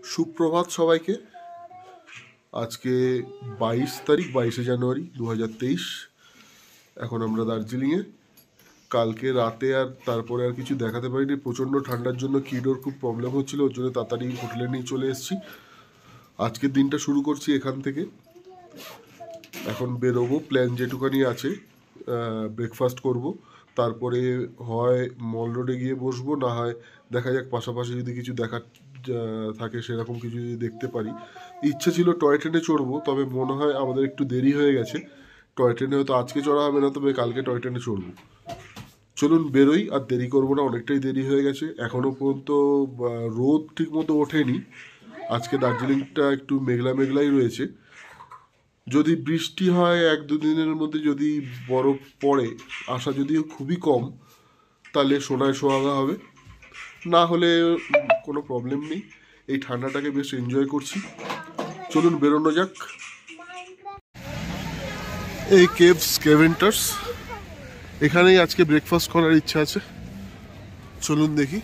সুপ্রভাত সবাইকে। আজকে 22 জানুয়ারি 2023। এখন আমরা দার্জিলিংয়ে। কালকে রাতে আর তারপরে আর কিছু দেখাতে পারিনি, প্রচণ্ড ঠান্ডার জন্য কিডোর খুব প্রবলেম হচ্ছিল, ওর জন্য তাড়াতাড়ি হোটেলে নিয়ে চলে এসেছি। আজকের দিনটা শুরু করছি এখান থেকে। এখন বেরোবো, প্ল্যান যেটুকানি আছে, ব্রেকফাস্ট করব, তারপরে হয় মল রোডে গিয়ে বসবো, না হয় দেখা যাক পাশাপাশি যদি কিছু দেখার থাকে সেরকম কিছু যদি দেখতে পারি। ইচ্ছে ছিল টয় ট্রেনে চড়বো, তবে মনে হয় আমাদের একটু দেরি হয়ে গেছে। টয় ট্রেনে হয়তো আজকে চড়া হবে না, তবে কালকে টয় ট্রেনে চড়বো। চলুন বেরোই, আর দেরি করবো না, অনেকটাই দেরি হয়ে গেছে। এখনও পর্যন্ত রোদ ঠিক মতো ওঠেনি। আজকে দার্জিলিংটা একটু মেঘলা মেঘলাই রয়েছে। যদি বৃষ্টি হয় 1-2 দিনের মধ্যে, যদি বরফ পড়ে, আশা যদিও খুবই কম, তাহলে সোনায় সোহাগা হবে। না হলে কোনো প্রবলেম নেই, এই ঠান্ডাটাকে বেশ এনজয় করছি। চলুন বেরোনো যাক। এই কেভস কেভেন্টার্স, এখানেই আজকে ব্রেকফাস্ট করার ইচ্ছা আছে। চলুন দেখি।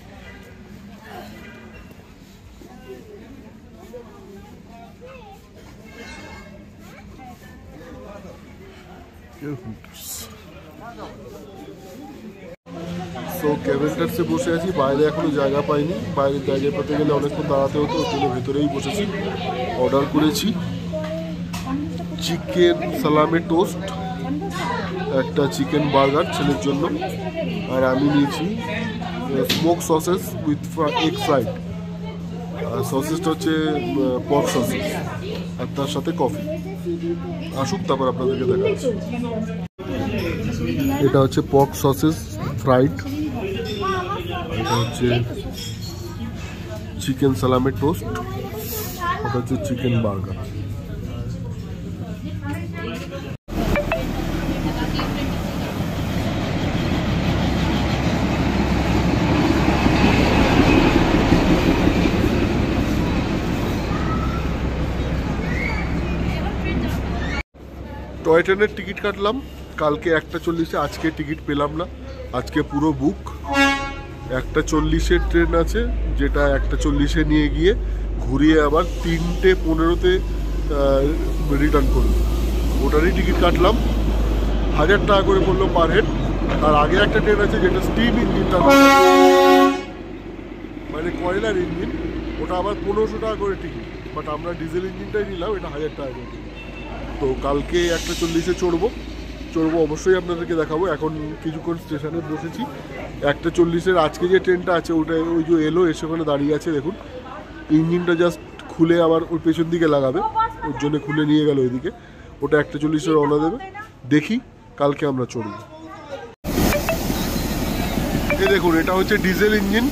তো কেভেন্টার্সে বসে আছি, বাইরে এখনো জায়গা পাইনি। বাইরে জায়গা পেতে গেলে অনেকক্ষণ দাঁড়াতে হতো, হোটেলের ভেতরেই বসেছি। অর্ডার করেছি চিকেন সালামে টোস্ট, একটা চিকেন বার্গার ছেলের জন্য, আর আমি নিয়েছি smoke sausage with egg fried. সসেসটা হচ্ছে পর্ক সসেস, আর তার সাথে কফি। আসুক, তারপর আপনাদেরকে দেখাচ্ছি। এটা হচ্ছে পর্ক সসেস ফ্রাইড, এটা হচ্ছে চিকেন সালামে টোস্ট, এটা হচ্ছে চিকেন বার্গার। টয় ট্রেনের টিকিট কাটলাম কালকে 1:40-এ, আজকে টিকিট পেলাম না, আজকে পুরো বুক। 1:40-এর ট্রেন আছে, যেটা 1:40-এ নিয়ে গিয়ে ঘুরিয়ে আবার 3:15-তে রিটার্ন করল। ওটারই টিকিট কাটলাম, 1000 টাকা করে পড়লো পার হেড। আর আগে একটা ট্রেন আছে যেটা স্টিম ইঞ্জিনটা, মানে কয়লার ইঞ্জিন, ওটা আবার 1500 টাকা করে টিকিট। বাট আমরা ডিজেল ইঞ্জিনটাই নিলাম, এটা 1000 টাকা করে টিকিট। তো কালকে 1:40-এ চড়বো অবশ্যই আপনাদেরকে দেখাবো। এখন কিছুক্ষণ স্টেশনে বসেছি। 1:40-এর আজকে যে ট্রেনটা আছে, ওটা ওই যে এলো, এসে ওখানে দাঁড়িয়ে আছে দেখুন। ইঞ্জিনটা জাস্ট খুলে আবার ওর পেছন দিকে লাগাবে, ওর জন্য খুলে নিয়ে গেল ওইদিকে। ওটা 1:40-এ রওনা দেবে। দেখি কালকে আমরা চড়বো। এই দেখুন, এটা হচ্ছে ডিজেল ইঞ্জিন।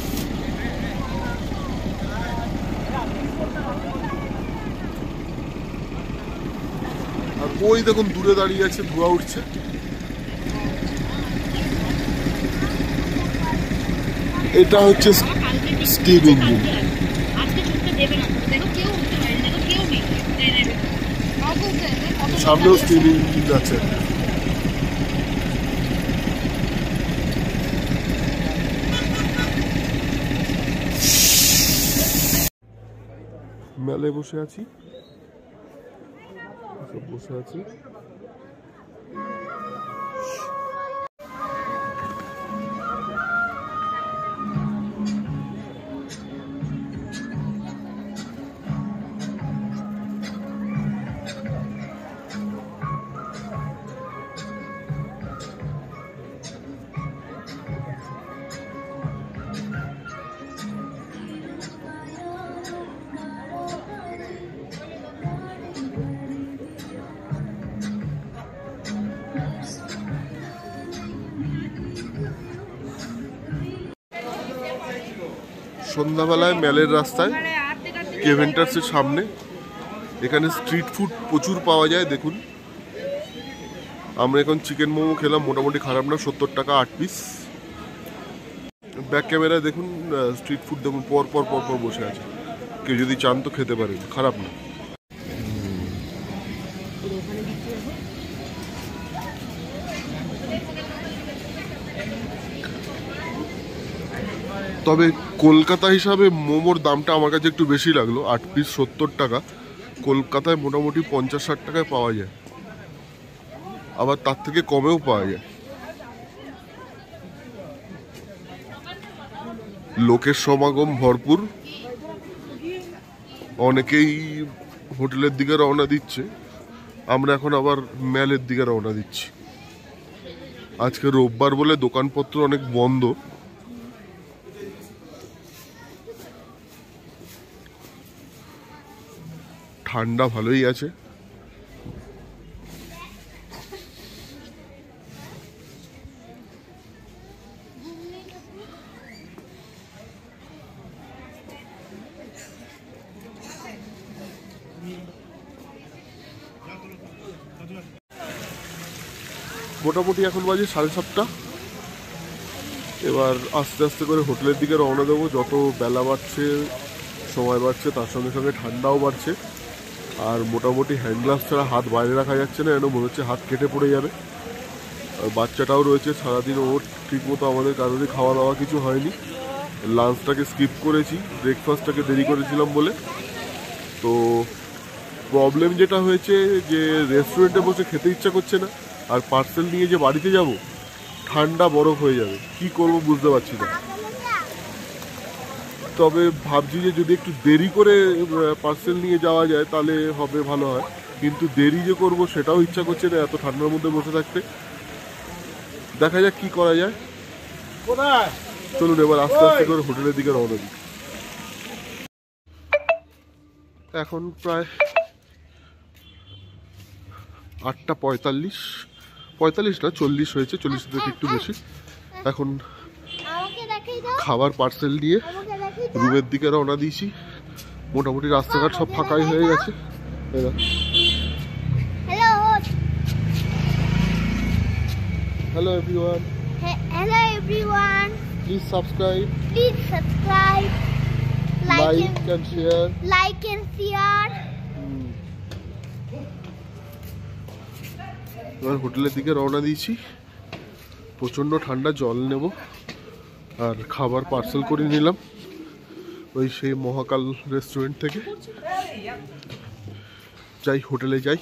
আর ওই দেখুন দূরে দাঁড়িয়ে আছে, ধোঁয়া উঠছে। এটা হচ্ছে স্টিম ইঞ্জিন। সামনেও স্টিম ইঞ্জিন আছে। মেলে বসে আছি। সন্ধ্যাবেলায় মেলের রাস্তায় কেভেন্টার্সের সামনে, এখানে স্ট্রিট ফুড প্রচুর পাওয়া যায়। দেখুন, আমরা এখন চিকেন মোমো খেলাম, মোটামুটি খারাপ না, 70 টাকা 8 পিস। ব্যাক ক্যামেরায় দেখুন স্ট্রিট ফুড, দেখুন পর পর বসে আছে। কেউ যদি চান তো খেতে পারেন, খারাপ না। তবে কলকাতা হিসাবে মোমোর দামটা আমার কাছে একটু বেশি লাগলো, 8 পিস 70 টাকা। কলকাতায় মোটামুটি 50-60 টাকায় পাওয়া যায়, আবার তার থেকে কমেও পাওয়া যায়। লোকের সমাগম ভরপুর, অনেকেই হোটেলের দিকে রওনা দিচ্ছে। আমরা এখন আবার ম্যালের দিকে রওনা দিচ্ছি। আজকে রোববার বলে দোকানপত্র অনেক বন্ধ। ঠান্ডা ভালোই আছে। মোটামুটি এখন বাজে 7:30। এবার আস্তে আস্তে করে হোটেলের দিকে রওনা দেবো। যত বেলা বাড়ছে, সময় বাড়ছে, তার সঙ্গে সঙ্গে ঠান্ডাও বাড়ছে। আর মোটামুটি হ্যান্ড গ্লাভস ছাড়া হাত বাইরে রাখা যাচ্ছে না, যেন মনে হচ্ছে হাত কেটে পড়ে যাবে। আর বাচ্চাটাও রয়েছে, সারাদিন ওর ঠিকমতো আমাদের কারোরই খাওয়া দাওয়া কিছু হয়নি। লাঞ্চটাকে স্কিপ করেছি, ব্রেকফাস্টটাকে দেরি করেছিলাম বলে। তো প্রবলেম যেটা হয়েছে যে রেস্টুরেন্টে বসে খেতে ইচ্ছা করছে না, আর পার্সেল নিয়ে যে বাড়িতে যাব ঠান্ডা বরফ হয়ে যাবে, কি করব বুঝতে পারছি না। তবে ভাবছি যে যদি একটু দেরি করে পার্সেল নিয়ে যাওয়া যায় তাহলে হবে, ভালো হয়। কিন্তু দেরি যে করব সেটাও ইচ্ছা করছে না এত ঠান্ডার মধ্যে বসে থাকতে। দেখা যাক কি করা যায়। চলুন এবার আস্তে আস্তে করে হোটেলের দিকে রওনা দিই। এখন প্রায় 8:45, 45 না 40 হয়েছে, 40 থেকে একটু বেশি। এখন খাবার পার্সেল নিয়ে রুমের দিকে রওনা দিয়েছি। মোটামুটি রাস্তাঘাট সব ফাঁকাই হয়ে গেছে। Hello everyone. Hello everyone. Please subscribe, Like and share. Like and share. এবার হোটেলের দিকে রওনা দিয়েছি। প্রচণ্ড ঠান্ডা, জল নেব আর খাবার পার্সেল করে নিলাম ওই সেই মহাকাল রেস্টুরেন্ট থেকে। যাই হোটেলে যাই।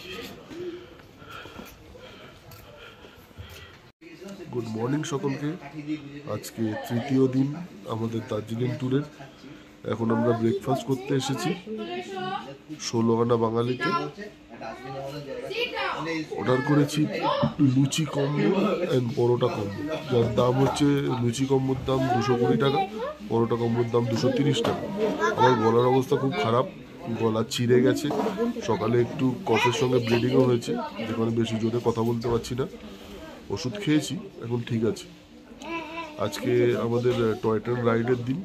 গুড মর্নিং সকলকে। আজকে তৃতীয় দিন আমাদের দার্জিলিং ট্যুরের। এখন আমরা ব্রেকফাস্ট করতে এসেছি 16 আনা বাঙালিতে। অর্ডার করেছি লুচি কম্বো অ্যান্ড পরোটা কম্বো, যার দাম হচ্ছে লুচি কম্বোর দাম 220 টাকা, পরোটা কম্বোর দাম 230 টাকা। আমার গলার অবস্থা খুব খারাপ, গলা চিড়ে গেছে। সকালে একটু কফের সঙ্গে ব্লিডিংও হয়েছে, যেখানে বেশি জোরে কথা বলতে পারছি না। ওষুধ খেয়েছি, এখন ঠিক আছে। আজকে আমাদের টয় ট্রেন রাইডের দিন।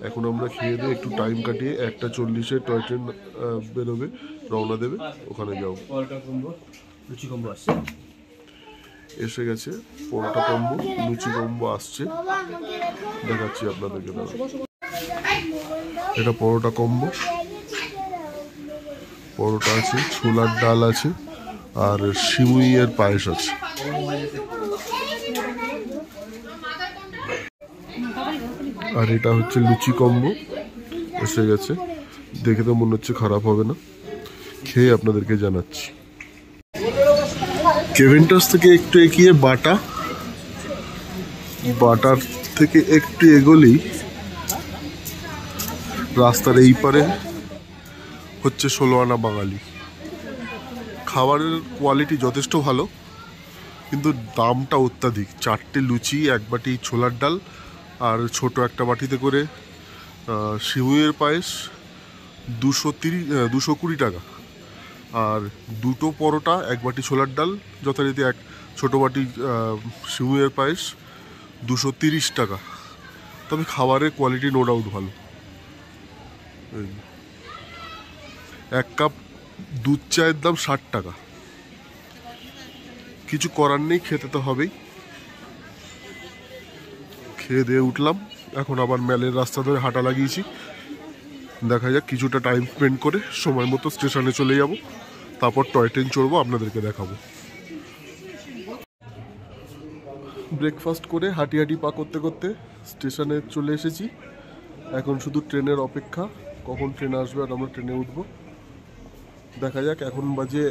এখন আমরা খেয়ে দিয়ে একটু টাইম কাটিয়ে 1:40-এ টয় ট্রেন বেরোবে, রওনা দেবে, ওখানে যাও। এসে গেছে পরোটা কম্বো, লুচি কম্বো আসছে, দেখাচ্ছি আপনাদেরকে। দাঁড়া, এটা পরোটা কম্বো। পরোটা আছে, ছোলার ডাল আছে, আর সিমুইয়ের পায়েস আছে। আর এটা হচ্ছে লুচি কম্বো, এসে গেছে। দেখে তো মনে হচ্ছে খারাপ হবে না, খেয়ে আপনাদেরকে জানাচ্ছি। কেভেন্টাস থেকে একটু এগিয়ে বাটার থেকে একটু এগোলেই রাস্তার এই পারে হচ্ছে 16 আনা বাঙালি। খাবারের কোয়ালিটি যথেষ্ট ভালো, কিন্তু দামটা অত্যাধিক। 4টে লুচি, 1 বাটি ছোলার ডাল, আর ছোট একটা বাটিতে করে সিমুইয়ের পায়েস 220 টাকা। আর 2টো পরোটা, 1 বাটি ছোলার ডাল, যথারীতি 1 ছোটো বাটি সিমুইয়ের পায়েস 230 টাকা। তবে খাবারের কোয়ালিটি নো ডাউট ভালো। 1 কাপ দুধ চায়ের দাম 60 টাকা। কিছু করার নেই, খেতে তো হবেই। খেয়ে দিয়ে উঠলাম, এখন আবার ম্যালের রাস্তা ধরে হাঁটা লাগিয়েছি। দেখা যাক, কিছুটা টাইম স্পেন্ড করে সময় মতো স্টেশনে চলে যাব, তারপর টয় ট্রেন চড়বো, আপনাদেরকে দেখাবো। ব্রেকফাস্ট করে হাঁটি পা করতে করতে স্টেশনে চলে এসেছি। এখন শুধু ট্রেনের অপেক্ষা, কখন ট্রেন আসবে আর আমরা ট্রেনে উঠবো। দেখা যাক, এখন বাজে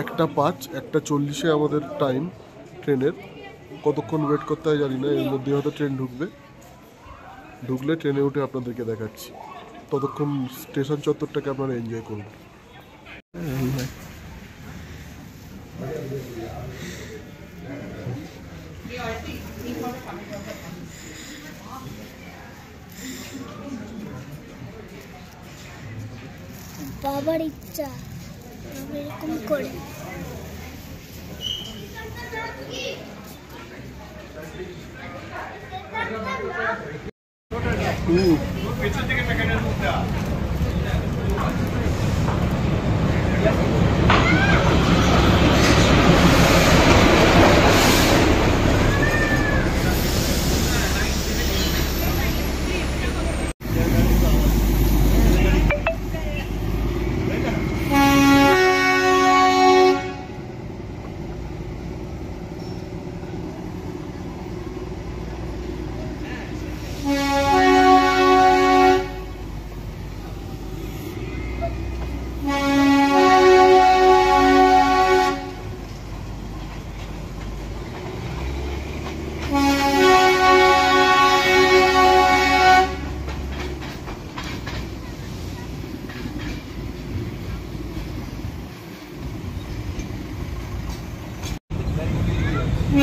1:05, 1:40 আমাদের টাইম ট্রেনের। কতক্ষণ ওয়েট করতে হয় জানি না, এর মধ্যে হয়তো ট্রেন ঢুকলে ট্রেনে উঠে আপনাদেরকে দেখাচ্ছি। ততক্ষণ স্টেশন চত্বরটাকে আপনারা এনজয় করুন। বাবার ইচ্ছা এরকম করে।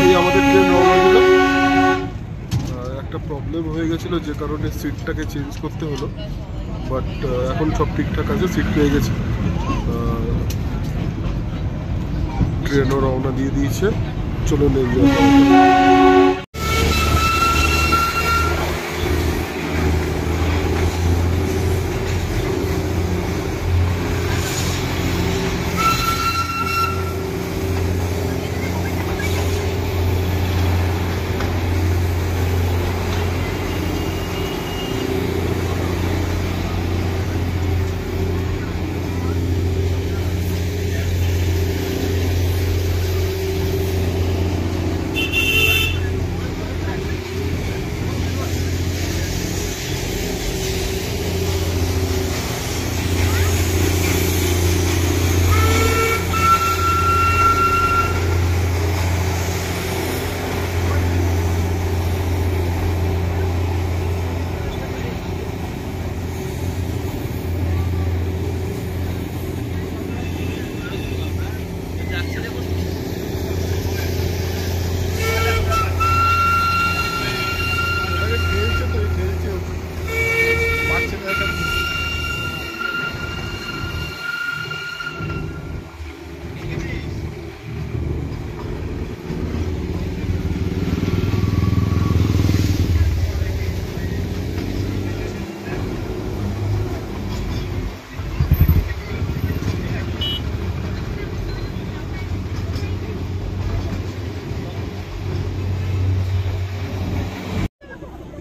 এই আমাদের ট্রেন রওনা দিল। একটা প্রবলেম হয়ে গেছিলো, যে কারণে সিটটাকে চেঞ্জ করতে হলো, বাট এখন সব ঠিকঠাক আছে, সিট পেয়ে গেছে। ট্রেনও রওনা দিয়ে দিয়েছে, চলুন এনজয় করা।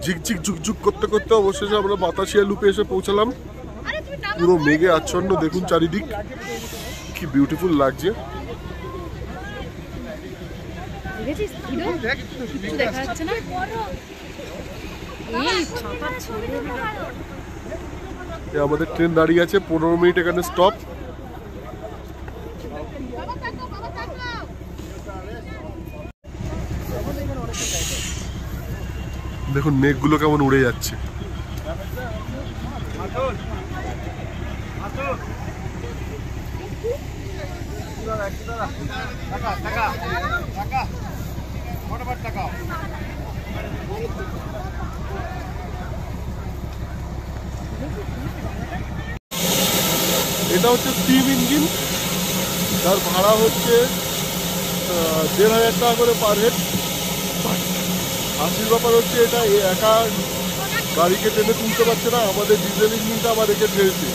ঝিকঝিক ঝুকঝুক করতে করতে অবশেষে আমরা বাতাসিয়া লুপে এসে পৌঁছালাম। পুরো মেঘে আচ্ছন্ন, দেখুন চারিদিক কি বিউটিফুল লাগছে। আমাদের ট্রেন দাঁড়িয়ে আছে, 15 মিনিট এখানে স্টপ। দেখুন মেঘগুলো কেমন উড়ে যাচ্ছে। এটা হচ্ছে স্টিম ইঞ্জিন, তার ভাড়া হচ্ছে 1500 টাকা করে পার হেড। হাসির ব্যাপার হচ্ছে এটা একা গাড়িকে টেনে তুলতে পারছে না, আমাদের ডিজেল ইঞ্জিনটা আবার একে ঠেলছে।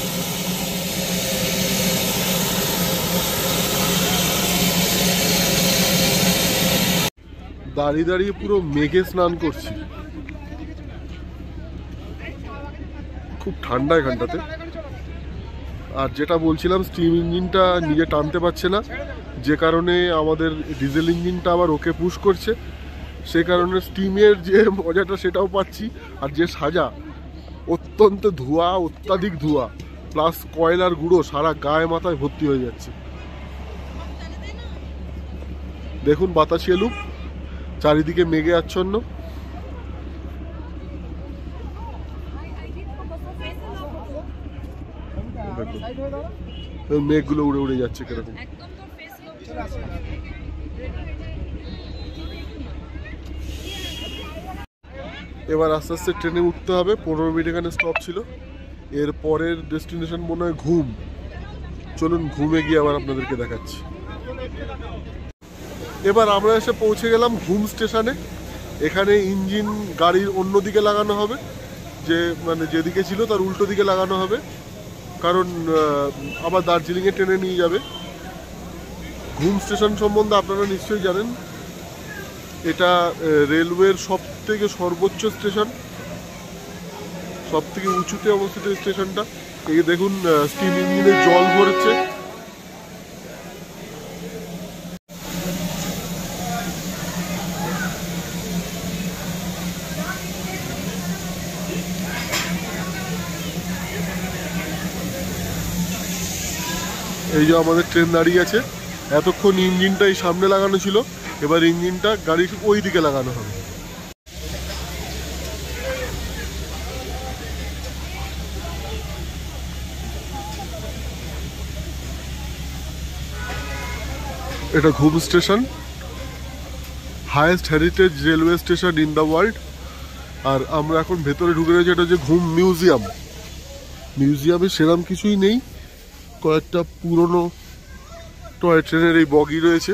দাঁড়িয়ে দাঁড়িয়ে পুরো মেঘে স্নান করছি, খুব ঠান্ডা এখানটাতে। আর যেটা বলছিলাম, স্টিম ইঞ্জিনটা নিজে টানতে পারছে না, যে কারণে আমাদের ডিজেল ইঞ্জিনটা আবার ওকে পুশ করছে। সে কারণে স্টিমের যে মজাটা সেটাও পাচ্ছি। আর যে সাজা, অত্যন্ত ধোঁয়া, অত্যাধিক ধোঁয়া প্লাস কয়লার গুঁড়ো সারা গায়ে মাথায় ভর্তি হয়ে যাচ্ছে। দেখুন বাতাসিয়া লুপ, চারিদিকে মেঘে আচ্ছন্ন। মেঘগুলো উড়ে উড়ে যাচ্ছে কিরকম। এবার আস্তে আস্তে ট্রেনে উঠতে হবে। 15 মিনিট এখানে স্টপ ছিল। এর পরের ডেস্টিনেশন মনে হয় ঘুম। চলুন ঘুমে গিয়ে আবার আপনাদেরকে দেখাচ্ছি। এবার আমরা এসে পৌঁছে গেলাম ঘুম স্টেশনে। এখানে ইঞ্জিন গাড়ির অন্যদিকে লাগানো হবে, যে মানে যেদিকে ছিল তার উল্টো দিকে লাগানো হবে, কারণ আবার দার্জিলিংয়ে ট্রেনে নিয়ে যাবে। ঘুম স্টেশন সম্বন্ধে আপনারা নিশ্চয়ই জানেন, এটা রেলওয়ের সবথেকে সর্বোচ্চ স্টেশন, সবথেকে উঁচুতে অবস্থিত স্টেশনটা। এই দেখুন স্টিম ইঞ্জিনে জল ভরছে। এই যে আমাদের ট্রেন দাঁড়িয়ে আছে। এতক্ষণ ইঞ্জিনটা এই সামনে লাগানো ছিল, এবার ইঞ্জিনটা গাড়ির ওই দিকে লাগানো হবে। এটা Ghum station, highest heritage railway station in the world. আর আমরা এখন ভেতরে ঢুকে রয়েছি। এটা হচ্ছে ঘুম মিউজিয়াম। মিউজিয়ামে সেরকম কিছুই নেই, কয়েকটা পুরনো টয় ট্রেনের এই বগি রয়েছে,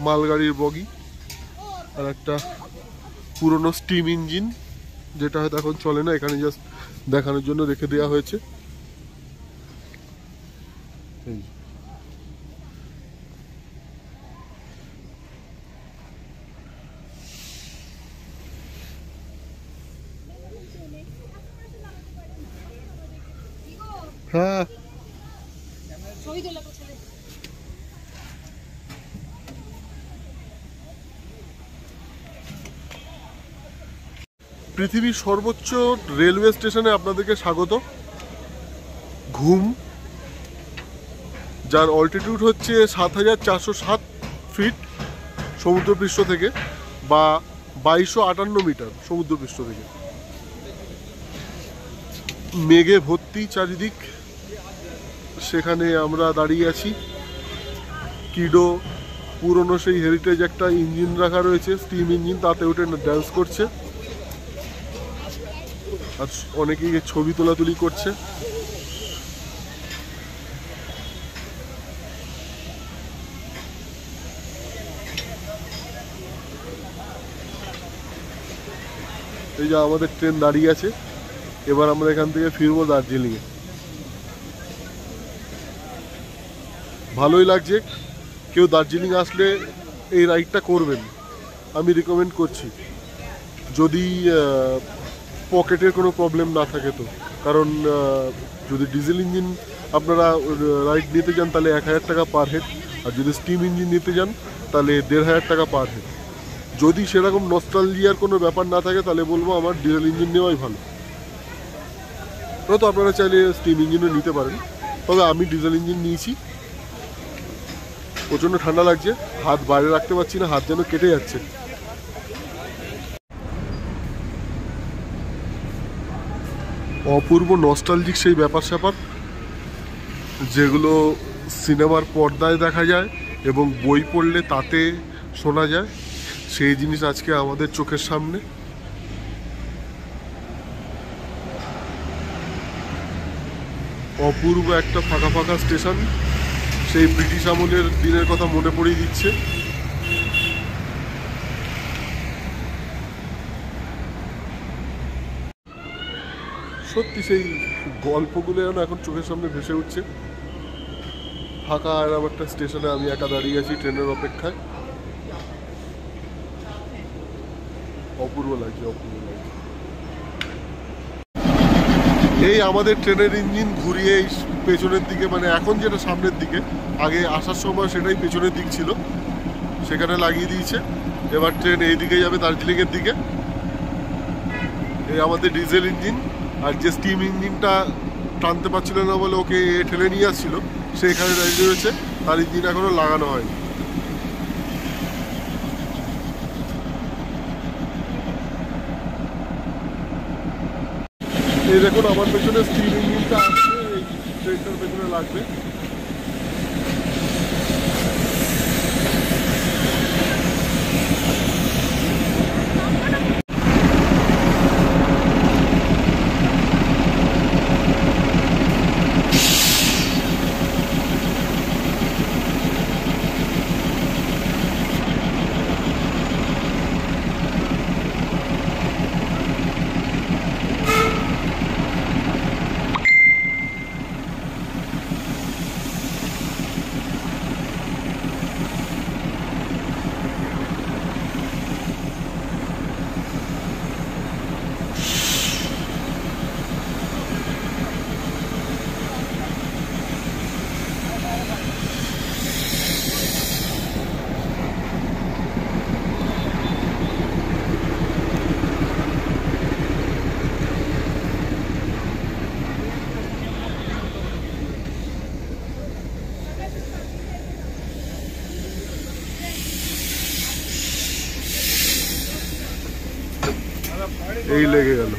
মালগাড়ির বগি, আর একটা পুরনো স্টিম ইঞ্জিন যেটা হয়তো এখন চলে না, এখানে জাস্ট দেখানোর জন্য রেখে দেওয়া হয়েছে। হ্যাঁ, পৃথিবীর সর্বোচ্চ রেলওয়ে স্টেশনে আপনাদেরকে স্বাগত। ঘুম, যার অল্টিটিউড হচ্ছে 7407 ফিট সমুদ্রপৃষ্ঠ থেকে, বা 2258 মিটার সমুদ্রপৃষ্ঠ থেকে। মেঘে ভর্তি চারিদিক, সেখানে আমরা দাঁড়িয়ে আছি। কিডো পুরনো সেই হেরিটেজ একটা ইঞ্জিন রাখা রয়েছে, স্টিম ইঞ্জিন, তাতে উঠে ড্যান্স করছে, আর অনেকেই ছবি তোলাতুলি করছে। এই যে আমাদের ট্রেন দাঁড়িয়ে আছে। এবার আমরা এখান থেকে ফিরবো দার্জিলিংয়ে। ভালোই লাগছে। কেউ দার্জিলিং আসলে এই রাইডটা করবেন, আমি রিকমেন্ড করছি, যদি পকেটের কোনো প্রবলেম না থাকে তো। কারণ যদি ডিজেল ইঞ্জিন আপনারা রাইড নিতে যান তাহলে 1000 টাকা পার হেড, আর যদি স্টিম ইঞ্জিন নিতে যান তাহলে 1500 টাকা পার হেড। যদি সেরকম নস্টালজিয়ার কোনো ব্যাপার না থাকে তাহলে বলবো আমার ডিজেল ইঞ্জিন নেওয়াই ভালো। তো আপনারা চাইলে স্টিম ইঞ্জিনও নিতে পারেন, তবে আমি ডিজেল ইঞ্জিন নিয়েছি। প্রচণ্ড ঠান্ডা লাগছে, হাত বাইরে রাখতে পারছি না, হাত যেন কেটে যাচ্ছে। অপূর্ব নস্টালজিক সেই ব্যাপার স্যাপার যেগুলো সিনেমার পর্দায় দেখা যায় এবং বই পড়লে তাতে শোনা যায়, সেই জিনিস আজকে আমাদের চোখের সামনে। অপূর্ব একটা ফাঁকা ফাঁকা স্টেশন, সেই ব্রিটিশ আমলের দিনের কথা মনে পড়িয়ে দিচ্ছে। সত্যি সেই গল্পগুলো যেন এখন চোখের সামনে ভেসে উঠছে। ফাঁকা এরকম একটা স্টেশনে আমি একা দাঁড়িয়ে আছি ট্রেনের অপেক্ষায়। অপূর্ব লাগছে, অপূর্ব লাগছে। এই আমাদের ট্রেনের ইঞ্জিন ঘুরিয়ে পেছনের দিকে, মানে এখন যেটা সামনের দিকে, আগে আসার সময় সেটাই পেছনের দিক ছিল, সেখানে লাগিয়ে দিয়েছে। এবার ট্রেন এইদিকে যাবে, দার্জিলিং এর দিকে। এই আমাদের ডিজেল ইঞ্জিন, আর যে স্টিম ইঞ্জিনটা টানতে পারছিল না বলে ওকে ঠেলে নিয়ে আসছিল, সে এখানে দাঁড়িয়ে রয়েছে, তার ইঞ্জিন এখনো লাগানো হয়নি। এই দেখুন আমার পেছনে স্টিম ইঞ্জিনটা আসছে, এই ট্রেনটার পেছনে লাগবে। এই লেগে গেল।